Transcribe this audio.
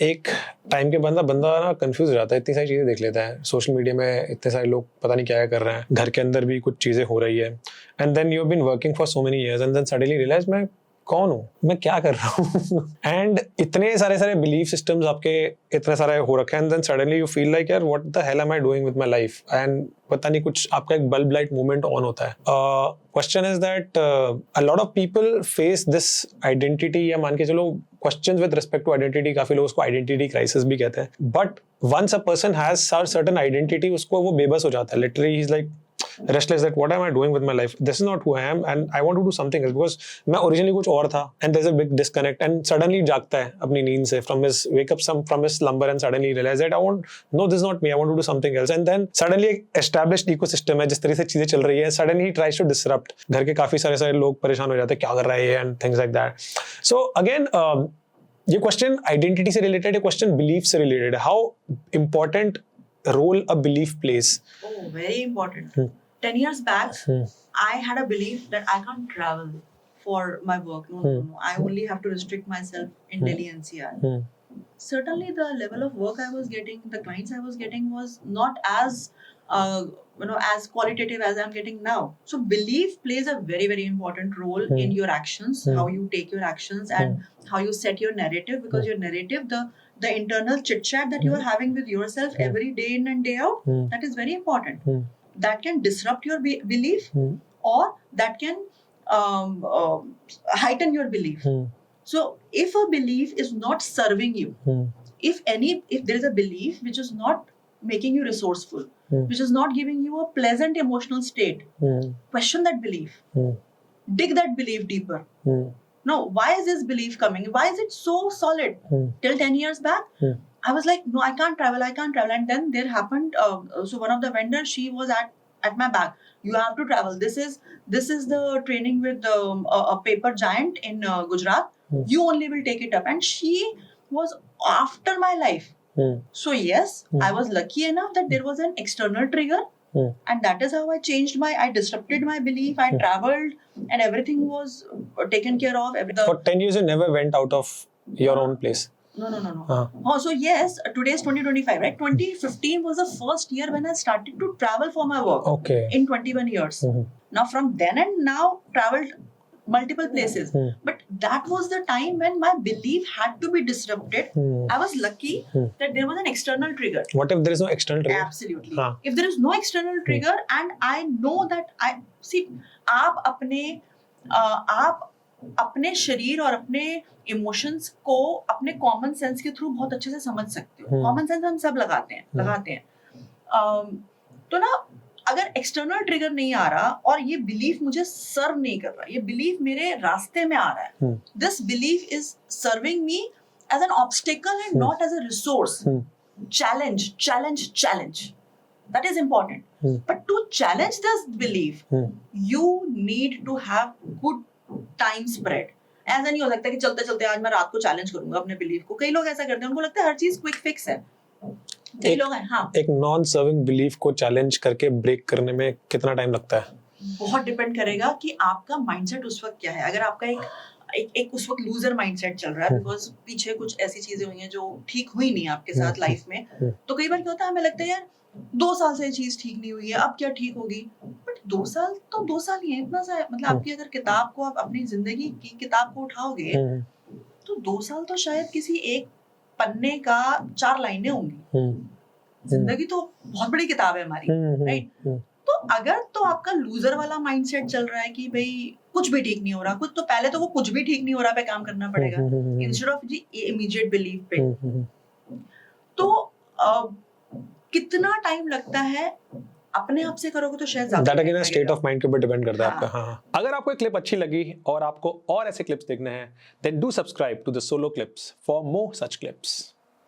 एक टाइम के बंदा ना कंफ्यूज हो जाता है, इतनी सारी चीजें देख लेता है सोशल मीडिया में, इतने सारे लोग पता नहीं क्या कर रहे हैं, घर के अंदर भी कुछ चीजें हो रही है, and then you have been working for so many years and then suddenly realise मैं कौन हूँ, मैं क्या कर रहा हूँ एंड इतने सारे बिलीफ सिस्टम्स आपके इतने सारे हो रखे हैं, and then suddenly you feel like यार what the hell am I doing with my life, and पता नहीं कुछ आपका एक बल्ब लाइट मोमेंट ऑन होता है. Question is that a lot of people face this identity, या मान के चलो questions with respect to identity, काफी लोग उसको आइडेंटिटी क्राइसिस भी कहते हैं. But once a person has certain identity, उसको वो बेबस हो जाता है, literally he is like restless that what am I doing with my life, this is not who I am and I want to do something else, because मैं originally कुछ और था and there's a big disconnect, and suddenly जागता है अपनी नींद से, wake up from his slumber and suddenly realize that no, this is not me, I want to do something else, and then suddenly एक established ecosystem है जिस तरह से चीजें चल रही है, suddenly he tries to disrupt. घर के काफी सारे लोग परेशान हो जाते हैं, क्या कर रहा है ये and things like that. So again ये क्वेश्चन आइडेंटिटी से रिलेटेड है, क्वेश्चन बिलीफ से रिलेटेड है. How important role a belief plays? Oh, very important. 10 years back, I had a belief that I can't travel for my work. No. I only have to restrict myself in Delhi NCR. Certainly, the level of work I was getting, the clients I was getting, was not as as qualitative as I'm getting now. So belief plays a very, very important role in your actions, how you take your actions, and how you set your narrative. Because your narrative, the internal chit chat that you are having with yourself every day in and day out, that is very important. That can disrupt your belief, or that can heighten your belief. So if a belief is not serving you, if there is a belief which is not making you resourceful, which is not giving you a pleasant emotional state, question that belief. Dig that belief deeper. No, why is this belief coming? Why is it so solid? Till 10 years back, I was like, no, I can't travel. And then there happened, so one of the vendors, she was at my back. You have to travel. This is the training with a paper giant in Gujarat. You only will take it up. And she was after my life. So yes, I was lucky enough that there was an external trigger. And that is how I disrupted my belief. I traveled and everything was taken care of. For 10 years, you never went out of your own place? No. So yes, today is 2025, right? 2015 was the first year when I started to travel for my work. Okay. In 21 years. Now from then and now, traveled multiple places. But that was the time when my belief had to be disrupted. I was lucky that there was an external trigger. What if there is no external trigger? Absolutely. If there is no external trigger, and I know that आप अपने शरीर और अपने emotions को अपने common sense के through बहुत अच्छे से समझ सकते हो. कॉमन सेंस हम सब लगाते हैं. तो ना, अगर एक्सटर्नल ट्रिगर नहीं आ रहा और ये बिलीफ मुझे सर्व नहीं कर रहा, ये बिलीफ मेरे रास्ते में आ रहा है, this belief is serving me as an obstacle and not as a resource. Challenge that is important. But to challenge this belief, you need to have good time spread. ऐसा नहीं हो सकता कि चलते चलते आज मैं रात को चैलेंज करूंगा अपने बिलीफ को. कई लोग ऐसा करते हैं, उनको लगता है हर चीज क्विक फिक्स है. एक नॉन सर्विंग बिलीफ को चैलेंज करके ब्रेक करने में कितना टाइम लगता है? बहुत डिपेंड करेगा कि आपका माइंडसेट उस वक्त क्या है. अगर आपका एक उस वक्त लूजर माइंडसेट चल रहा है, बिकॉज पीछे कुछ ऐसी चीजें हुई हैं जो ठीक हुई नहीं आपके साथ लाइफ में, तो कई बार क्या होता है, हमें लगता है यार 2 साल से ये चीज ठीक नहीं हुई है, अब क्या ठीक होगी. बट 2 साल तो 2 साल ही है, इतना सा. मतलब आपकी अगर किताब को, आप अपनी जिंदगी की किताब को उठाओगे, तो 2 साल तो शायद किसी एक पन्ने का 4 लाइनें होंगी. जिंदगी तो बहुत बड़ी किताब है हमारी, राइट? तो अगर तो आपका लूजर वाला माइंडसेट चल रहा है कि भाई कुछ भी ठीक नहीं हो रहा, तो पहले तो वो कुछ भी ठीक नहीं हो रहा पे काम करना पड़ेगा, instead of the immediate belief पे. तो कितना टाइम लगता है, अपने आप से करोगे तो शायद ज्यादा. That again state of mind के ऊपर डिपेंड करता है आपका. हाँ. अगर आपको ये क्लिप अच्छी लगी और आपको और ऐसे क्लिप्स देखने हैं, then do subscribe to the solo clips for more such clips.